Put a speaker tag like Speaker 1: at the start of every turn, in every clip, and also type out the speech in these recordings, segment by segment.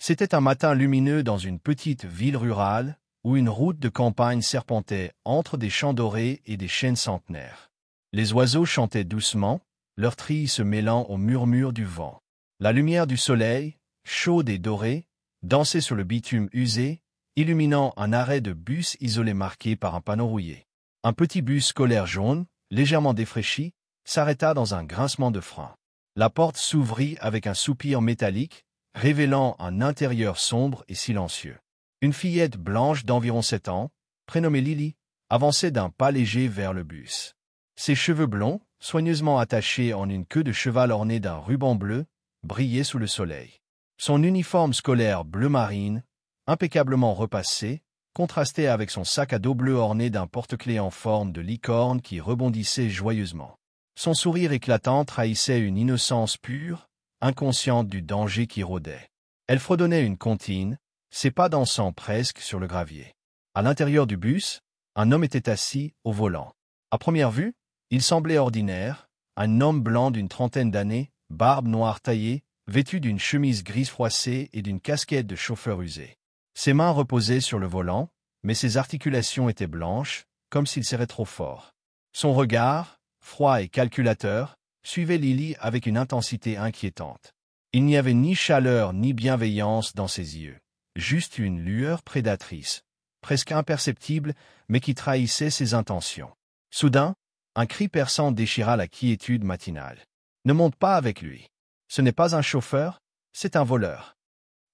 Speaker 1: C'était un matin lumineux dans une petite ville rurale, où une route de campagne serpentait entre des champs dorés et des chênes centenaires. Les oiseaux chantaient doucement, leurs trilles se mêlant au murmure du vent. La lumière du soleil, chaude et dorée, dansait sur le bitume usé, illuminant un arrêt de bus isolé marqué par un panneau rouillé. Un petit bus scolaire jaune, légèrement défraîchi, s'arrêta dans un grincement de frein. La porte s'ouvrit avec un soupir métallique, révélant un intérieur sombre et silencieux. Une fillette blanche d'environ 7 ans, prénommée Lily, avançait d'un pas léger vers le bus. Ses cheveux blonds, soigneusement attachés en une queue de cheval ornée d'un ruban bleu, brillaient sous le soleil. Son uniforme scolaire bleu marine, impeccablement repassé, contrastait avec son sac à dos bleu orné d'un porte-clés en forme de licorne qui rebondissait joyeusement. Son sourire éclatant trahissait une innocence pure, inconsciente du danger qui rôdait. Elle fredonnait une comptine, ses pas dansant presque sur le gravier. À l'intérieur du bus, un homme était assis au volant. À première vue, il semblait ordinaire, un homme blanc d'une trentaine d'années, barbe noire taillée, vêtu d'une chemise grise froissée et d'une casquette de chauffeur usé. Ses mains reposaient sur le volant, mais ses articulations étaient blanches, comme s'il serrait trop fort. Son regard, froid et calculateur, suivait Lily avec une intensité inquiétante. Il n'y avait ni chaleur ni bienveillance dans ses yeux, juste une lueur prédatrice, presque imperceptible, mais qui trahissait ses intentions. Soudain, un cri perçant déchira la quiétude matinale. « Ne monte pas avec lui. Ce n'est pas un chauffeur, c'est un voleur. »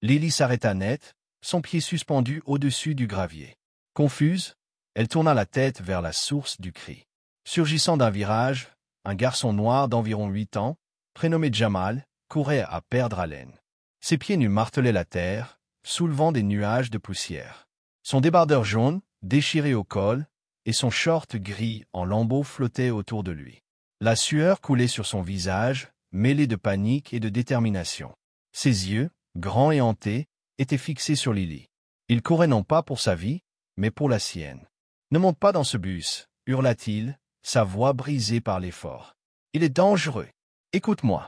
Speaker 1: Lily s'arrêta net, son pied suspendu au-dessus du gravier. Confuse, elle tourna la tête vers la source du cri. Surgissant d'un virage, un garçon noir d'environ 8 ans, prénommé Jamal, courait à perdre haleine. Ses pieds nus martelaient la terre, soulevant des nuages de poussière. Son débardeur jaune, déchiré au col, et son short gris en lambeaux flottaient autour de lui. La sueur coulait sur son visage, mêlée de panique et de détermination. Ses yeux, grands et hantés, étaient fixés sur Lily. Il courait non pas pour sa vie, mais pour la sienne. « Ne monte pas dans ce bus, hurla-t-il, sa voix brisée par l'effort. Il est dangereux. Écoute-moi. »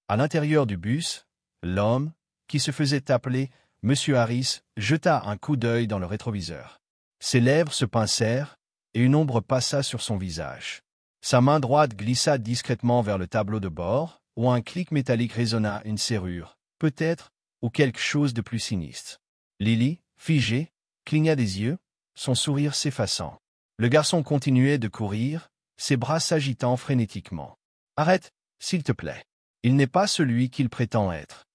Speaker 1: À l'intérieur du bus, l'homme, qui se faisait appeler Monsieur Harris, jeta un coup d'œil dans le rétroviseur. Ses lèvres se pincèrent, et une ombre passa sur son visage. Sa main droite glissa discrètement vers le tableau de bord, où un clic métallique résonna une serrure, peut-être, ou quelque chose de plus sinistre. Lily, figée, cligna des yeux, son sourire s'effaçant. Le garçon continuait de courir, ses bras s'agitant frénétiquement. « Arrête, s'il te plaît. Il n'est pas celui qu'il prétend être. »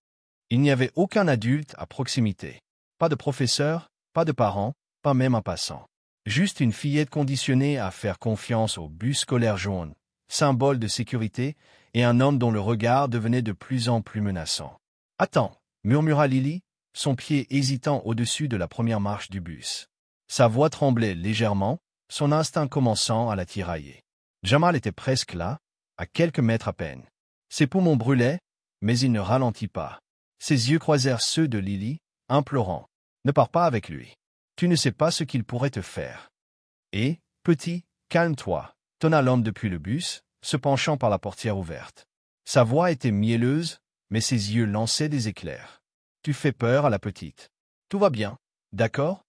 Speaker 1: Il n'y avait aucun adulte à proximité. Pas de professeur, pas de parents, pas même un passant. Juste une fillette conditionnée à faire confiance au bus scolaire jaune, symbole de sécurité, et un homme dont le regard devenait de plus en plus menaçant. « Attends !» murmura Lily, son pied hésitant au-dessus de la première marche du bus. Sa voix tremblait légèrement, son instinct commençant à la tirailler. Jamal était presque là, à quelques mètres à peine. Ses poumons brûlaient, mais il ne ralentit pas. Ses yeux croisèrent ceux de Lily, implorant. « Ne pars pas avec lui. Tu ne sais pas ce qu'il pourrait te faire. » « Et, petit, calme-toi, » tonna l'homme depuis le bus, se penchant par la portière ouverte. Sa voix était mielleuse, mais ses yeux lançaient des éclairs. « Tu fais peur à la petite. Tout va bien, d'accord ?»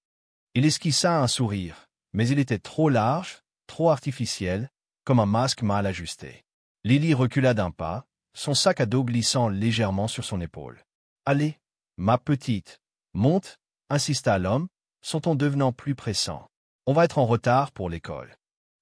Speaker 1: Il esquissa un sourire, mais il était trop large, trop artificiel, comme un masque mal ajusté. Lily recula d'un pas, son sac à dos glissant légèrement sur son épaule. « Allez, ma petite, monte, » insista l'homme, son ton devenant plus pressant. « On va être en retard pour l'école. »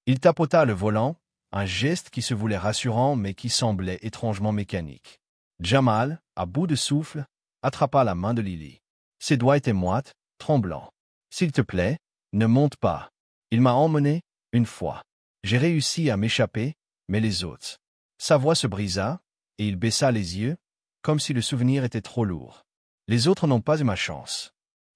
Speaker 1: Il tapota le volant, un geste qui se voulait rassurant mais qui semblait étrangement mécanique. Jamal, à bout de souffle, attrapa la main de Lily. Ses doigts étaient moites, tremblants. « S'il te plaît, ne monte pas. Il m'a emmené, une fois. J'ai réussi à m'échapper, mais les autres. » Sa voix se brisa, et il baissa les yeux, comme si le souvenir était trop lourd. « Les autres n'ont pas eu ma chance. »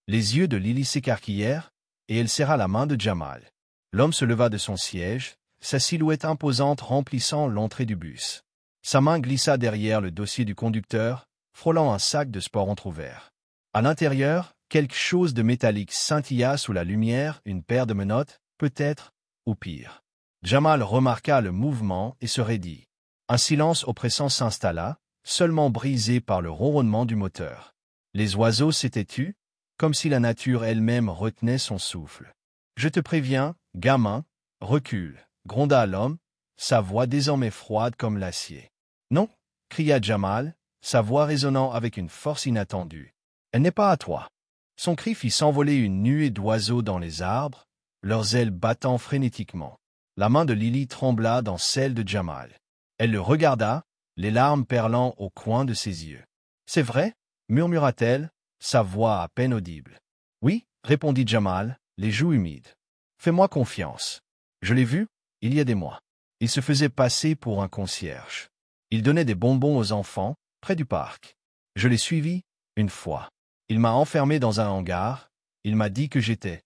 Speaker 1: Les yeux de Lily s'écarquillèrent, et elle serra la main de Jamal. L'homme se leva de son siège, sa silhouette imposante remplissant l'entrée du bus. Sa main glissa derrière le dossier du conducteur, frôlant un sac de sport entrouvert. À l'intérieur, quelque chose de métallique scintilla sous la lumière, une paire de menottes, peut-être, ou pire. Jamal remarqua le mouvement et se raidit. Un silence oppressant s'installa, seulement brisé par le ronronnement du moteur. Les oiseaux s'étaient tus, comme si la nature elle-même retenait son souffle. « Je te préviens, gamin, recule », gronda l'homme, sa voix désormais froide comme l'acier. « Non » cria Jamal, sa voix résonnant avec une force inattendue. « Elle n'est pas à toi. » Son cri fit s'envoler une nuée d'oiseaux dans les arbres, leurs ailes battant frénétiquement. La main de Lily trembla dans celle de Jamal. Elle le regarda, les larmes perlant au coin de ses yeux. « C'est vrai » murmura-t-elle, sa voix à peine audible. « Oui » répondit Jamal, les joues humides. « Fais-moi confiance. Je l'ai vu, il y a des mois. Il se faisait passer pour un concierge. Il donnait des bonbons aux enfants, près du parc. Je l'ai suivi, une fois. Il m'a enfermé dans un hangar, il m'a dit que j'étais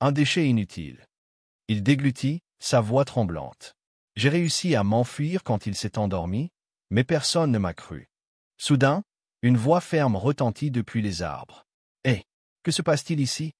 Speaker 1: un déchet inutile. Il déglutit, sa voix tremblante. J'ai réussi à m'enfuir quand il s'est endormi, mais personne ne m'a cru. Soudain, une voix ferme retentit depuis les arbres. « Hé, que se passe-t-il ici ?»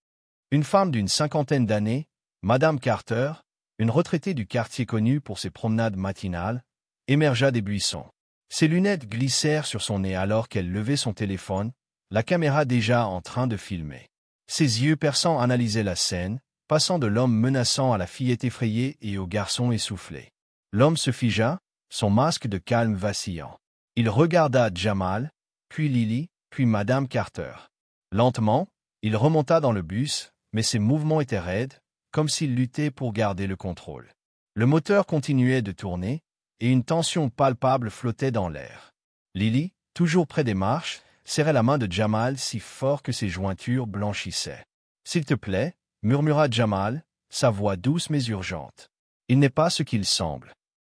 Speaker 1: Une femme d'une cinquantaine d'années, Madame Carter, une retraitée du quartier connue pour ses promenades matinales, émergea des buissons. Ses lunettes glissèrent sur son nez alors qu'elle levait son téléphone, la caméra déjà en train de filmer. Ses yeux perçants analysaient la scène, passant de l'homme menaçant à la fillette effrayée et au garçon essoufflé. L'homme se figea, son masque de calme vacillant. Il regarda Jamal, puis Lily, puis Madame Carter. Lentement, il remonta dans le bus, mais ses mouvements étaient raides, comme s'il luttait pour garder le contrôle. Le moteur continuait de tourner, et une tension palpable flottait dans l'air. Lily, toujours près des marches, serrait la main de Jamal si fort que ses jointures blanchissaient. « S'il te plaît » murmura Jamal, sa voix douce mais urgente. « Il n'est pas ce qu'il semble. »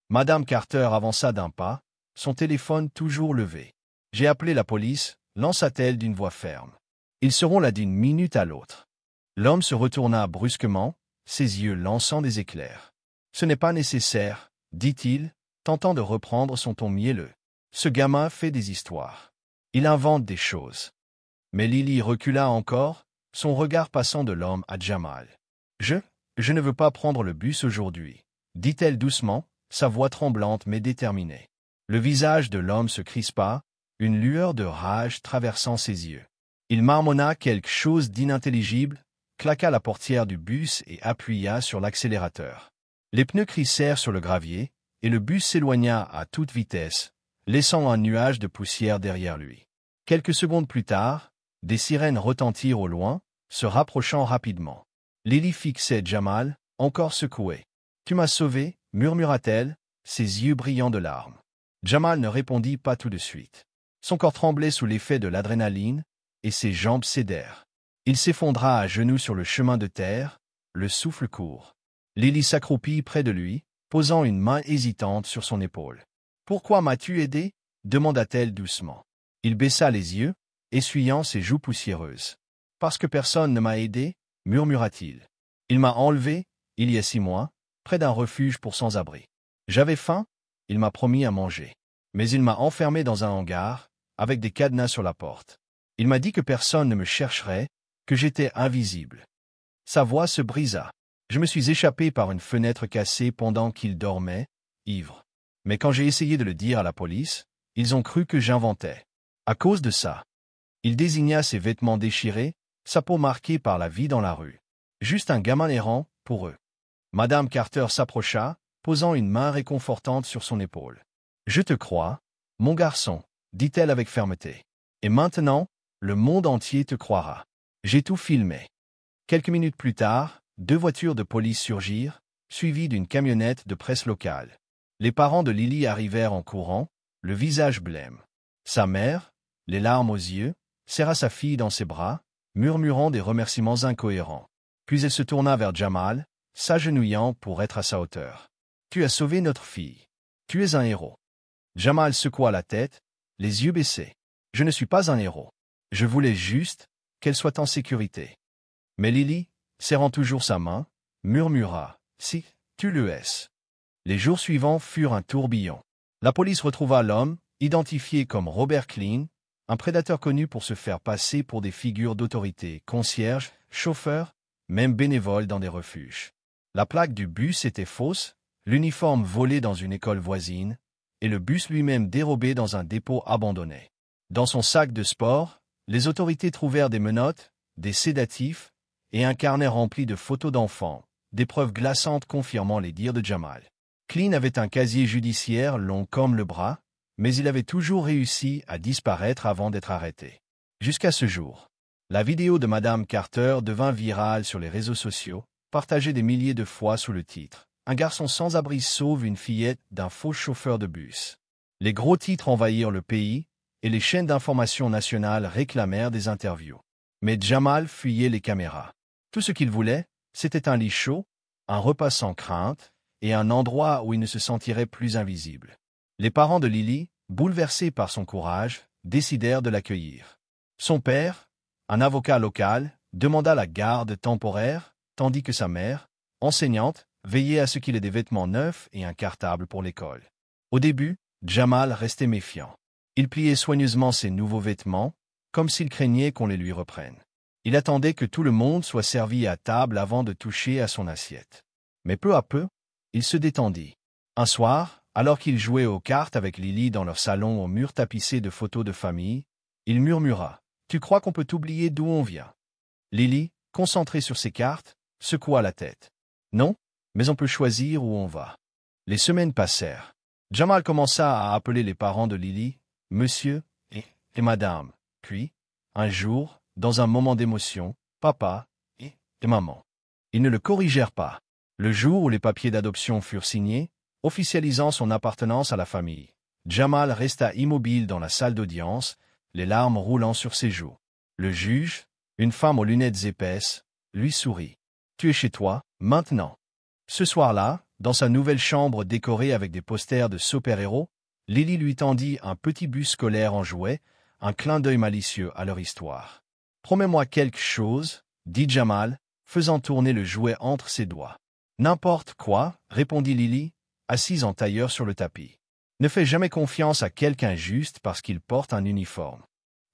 Speaker 1: Madame Carter avança d'un pas, son téléphone toujours levé. « J'ai appelé la police » lança-t-elle d'une voix ferme. « Ils seront là d'une minute à l'autre. » L'homme se retourna brusquement, ses yeux lançant des éclairs. « Ce n'est pas nécessaire, » dit-il, tentant de reprendre son ton mielleux. « Ce gamin fait des histoires. Il invente des choses. » Mais Lily recula encore, son regard passant de l'homme à Jamal. « Je ne veux pas prendre le bus aujourd'hui, » dit-elle doucement, sa voix tremblante mais déterminée. Le visage de l'homme se crispa, une lueur de rage traversant ses yeux. Il marmonna quelque chose d'inintelligible, claqua la portière du bus et appuya sur l'accélérateur. Les pneus crissèrent sur le gravier, et le bus s'éloigna à toute vitesse, laissant un nuage de poussière derrière lui. Quelques secondes plus tard, des sirènes retentirent au loin, se rapprochant rapidement. Lily fixait Jamal, encore secoué. « Tu m'as sauvé » murmura-t-elle, ses yeux brillants de larmes. Jamal ne répondit pas tout de suite. Son corps tremblait sous l'effet de l'adrénaline, et ses jambes cédèrent. Il s'effondra à genoux sur le chemin de terre, le souffle court. Lily s'accroupit près de lui, posant une main hésitante sur son épaule. « Pourquoi m'as-tu aidé » demanda-t-elle doucement. Il baissa les yeux, essuyant ses joues poussiéreuses. « Parce que personne ne m'a aidé » murmura-t-il. « Il m'a enlevé, il y a 6 mois, près d'un refuge pour sans-abri. J'avais faim, il m'a promis à manger. Mais il m'a enfermé dans un hangar, avec des cadenas sur la porte. Il m'a dit que personne ne me chercherait, que j'étais invisible. » Sa voix se brisa. « Je me suis échappé par une fenêtre cassée pendant qu'il dormait, ivre. Mais quand j'ai essayé de le dire à la police, ils ont cru que j'inventais. À cause de ça. » Il désigna ses vêtements déchirés, sa peau marquée par la vie dans la rue. Juste un gamin errant, pour eux. Madame Carter s'approcha, posant une main réconfortante sur son épaule. « Je te crois, mon garçon, » dit-elle avec fermeté. « Et maintenant, le monde entier te croira. J'ai tout filmé. » Quelques minutes plus tard, 2 voitures de police surgirent, suivies d'une camionnette de presse locale. Les parents de Lily arrivèrent en courant, le visage blême. Sa mère, les larmes aux yeux, serra sa fille dans ses bras, murmurant des remerciements incohérents. Puis elle se tourna vers Jamal, s'agenouillant pour être à sa hauteur. « Tu as sauvé notre fille. Tu es un héros. » Jamal secoua la tête, les yeux baissés. « Je ne suis pas un héros. Je voulais juste qu'elle soit en sécurité. » Mais Lily, serrant toujours sa main, murmura « Si, tu le es. » Les jours suivants furent un tourbillon. La police retrouva l'homme, identifié comme Robert Klein, un prédateur connu pour se faire passer pour des figures d'autorité, concierges, chauffeurs, même bénévoles dans des refuges. La plaque du bus était fausse, l'uniforme volé dans une école voisine, et le bus lui-même dérobé dans un dépôt abandonné. Dans son sac de sport, Les autorités trouvèrent des menottes, des sédatifs et un carnet rempli de photos d'enfants, des preuves glaçantes confirmant les dires de Jamal. Clean avait un casier judiciaire long comme le bras, mais il avait toujours réussi à disparaître avant d'être arrêté. Jusqu'à ce jour. La vidéo de Madame Carter devint virale sur les réseaux sociaux, partagée des milliers de fois sous le titre « Un garçon sans abri sauve une fillette d'un faux chauffeur de bus ». Les gros titres envahirent le pays, et les chaînes d'information nationales réclamèrent des interviews. Mais Jamal fuyait les caméras. Tout ce qu'il voulait, c'était un lit chaud, un repas sans crainte, et un endroit où il ne se sentirait plus invisible. Les parents de Lily, bouleversés par son courage, décidèrent de l'accueillir. Son père, un avocat local, demanda la garde temporaire, tandis que sa mère, enseignante, veillait à ce qu'il ait des vêtements neufs et un cartable pour l'école. Au début, Jamal restait méfiant. Il pliait soigneusement ses nouveaux vêtements, comme s'il craignait qu'on les lui reprenne. Il attendait que tout le monde soit servi à table avant de toucher à son assiette. Mais peu à peu, il se détendit. Un soir, alors qu'il jouait aux cartes avec Lily dans leur salon au mur tapissé de photos de famille, il murmura « Tu crois qu'on peut oublier d'où on vient ?» Lily, concentrée sur ses cartes, secoua la tête. « Non, mais on peut choisir où on va. » Les semaines passèrent. Jamal commença à appeler les parents de Lily « Monsieur » et « Madame ». Puis, un jour, dans un moment d'émotion, « Papa » et « Maman ». Ils ne le corrigèrent pas. Le jour où les papiers d'adoption furent signés, officialisant son appartenance à la famille, Jamal resta immobile dans la salle d'audience, les larmes roulant sur ses joues. Le juge, une femme aux lunettes épaisses, lui sourit. « Tu es chez toi, maintenant. » Ce soir-là, dans sa nouvelle chambre décorée avec des posters de super-héros, Lily lui tendit un petit bus scolaire en jouet, un clin d'œil malicieux à leur histoire. « Promets-moi quelque chose, » dit Jamal, faisant tourner le jouet entre ses doigts. « N'importe quoi, » répondit Lily, assise en tailleur sur le tapis. « Ne fais jamais confiance à quelqu'un juste parce qu'il porte un uniforme. »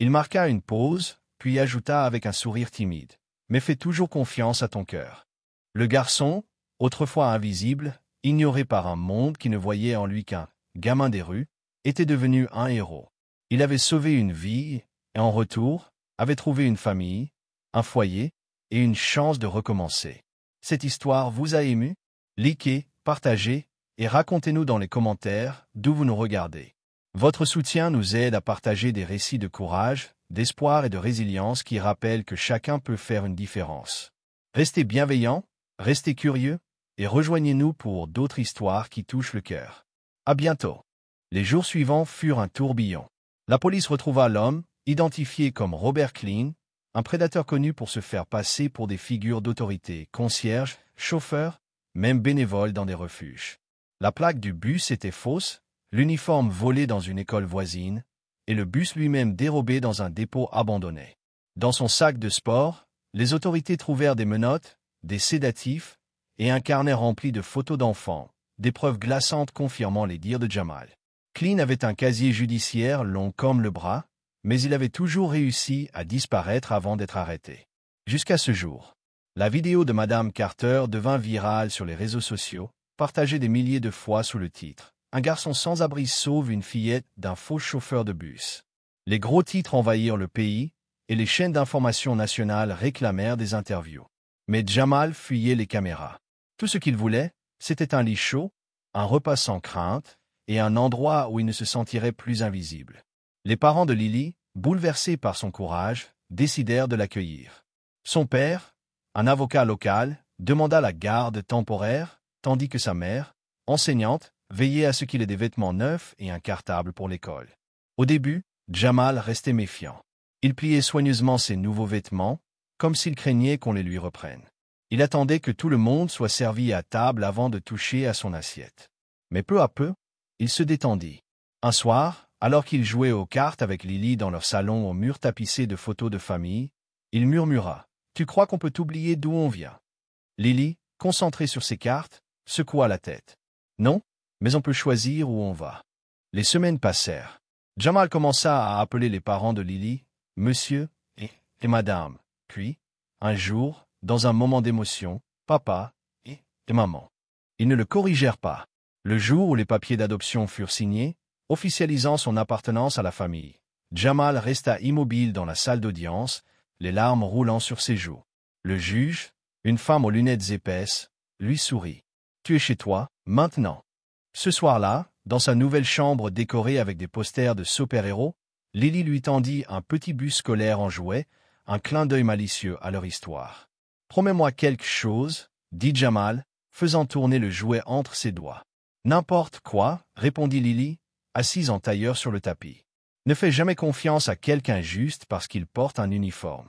Speaker 1: Il marqua une pause, puis ajouta avec un sourire timide. « Mais fais toujours confiance à ton cœur. » Le garçon, autrefois invisible, ignoré par un monde qui ne voyait en lui qu'un gamin des rues, était devenu un héros. Il avait sauvé une vie et, en retour, avait trouvé une famille, un foyer et une chance de recommencer. Cette histoire vous a ému? Likez, partagez et racontez-nous dans les commentaires d'où vous nous regardez. Votre soutien nous aide à partager des récits de courage, d'espoir et de résilience qui rappellent que chacun peut faire une différence. Restez bienveillants, restez curieux et rejoignez-nous pour d'autres histoires qui touchent le cœur. À bientôt. Les jours suivants furent un tourbillon. La police retrouva l'homme, identifié comme Robert Clean, un prédateur connu pour se faire passer pour des figures d'autorité, concierges, chauffeurs, même bénévoles dans des refuges. La plaque du bus était fausse, l'uniforme volé dans une école voisine, et le bus lui-même dérobé dans un dépôt abandonné. Dans son sac de sport, les autorités trouvèrent des menottes, des sédatifs et un carnet rempli de photos d'enfants, des preuves glaçantes confirmant les dires de Jamal. Clean avait un casier judiciaire long comme le bras, mais il avait toujours réussi à disparaître avant d'être arrêté. Jusqu'à ce jour. La vidéo de Madame Carter devint virale sur les réseaux sociaux, partagée des milliers de fois sous le titre « Un garçon sans abri sauve une fillette d'un faux chauffeur de bus ». Les gros titres envahirent le pays, et les chaînes d'information nationales réclamèrent des interviews. Mais Jamal fuyait les caméras. Tout ce qu'il voulait, c'était un lit chaud, un repas sans crainte, et un endroit où il ne se sentirait plus invisible. Les parents de Lily, bouleversés par son courage, décidèrent de l'accueillir. Son père, un avocat local, demanda la garde temporaire, tandis que sa mère, enseignante, veillait à ce qu'il ait des vêtements neufs et un cartable pour l'école. Au début, Jamal restait méfiant. Il pliait soigneusement ses nouveaux vêtements, comme s'il craignait qu'on les lui reprenne. Il attendait que tout le monde soit servi à table avant de toucher à son assiette. Mais peu à peu, il se détendit. Un soir, alors qu'il jouait aux cartes avec Lily dans leur salon au mur tapissé de photos de famille, il murmura « Tu crois qu'on peut oublier d'où on vient ?» Lily, concentrée sur ses cartes, secoua la tête. « Non, mais on peut choisir où on va. » Les semaines passèrent. Jamal commença à appeler les parents de Lily « Monsieur » et « Madame ». Puis, un jour, dans un moment d'émotion, « Papa » et « Maman ». Ils ne le corrigèrent pas. Le jour où les papiers d'adoption furent signés, officialisant son appartenance à la famille, Jamal resta immobile dans la salle d'audience, les larmes roulant sur ses joues. Le juge, une femme aux lunettes épaisses, lui sourit. « Tu es chez toi, maintenant. » Ce soir-là, dans sa nouvelle chambre décorée avec des posters de super-héros, Lily lui tendit un petit bus scolaire en jouet, un clin d'œil malicieux à leur histoire. « Promets-moi quelque chose, » dit Jamal, faisant tourner le jouet entre ses doigts. « N'importe quoi, » répondit Lily, assise en tailleur sur le tapis. « Ne fais jamais confiance à quelqu'un juste parce qu'il porte un uniforme. »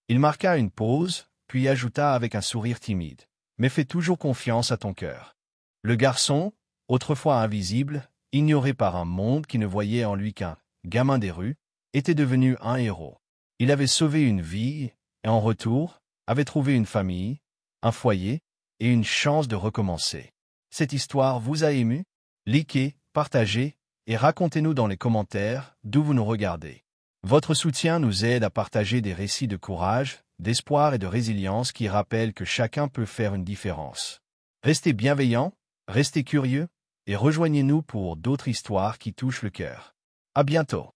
Speaker 1: Il marqua une pause, puis ajouta avec un sourire timide. « Mais fais toujours confiance à ton cœur. » Le garçon, autrefois invisible, ignoré par un monde qui ne voyait en lui qu'un gamin des rues, était devenu un héros. Il avait sauvé une vie et, en retour, avait trouvé une famille, un foyer et une chance de recommencer. Cette histoire vous a ému? Likez, partagez et racontez-nous dans les commentaires d'où vous nous regardez. Votre soutien nous aide à partager des récits de courage, d'espoir et de résilience qui rappellent que chacun peut faire une différence. Restez bienveillants, restez curieux et rejoignez-nous pour d'autres histoires qui touchent le cœur. À bientôt.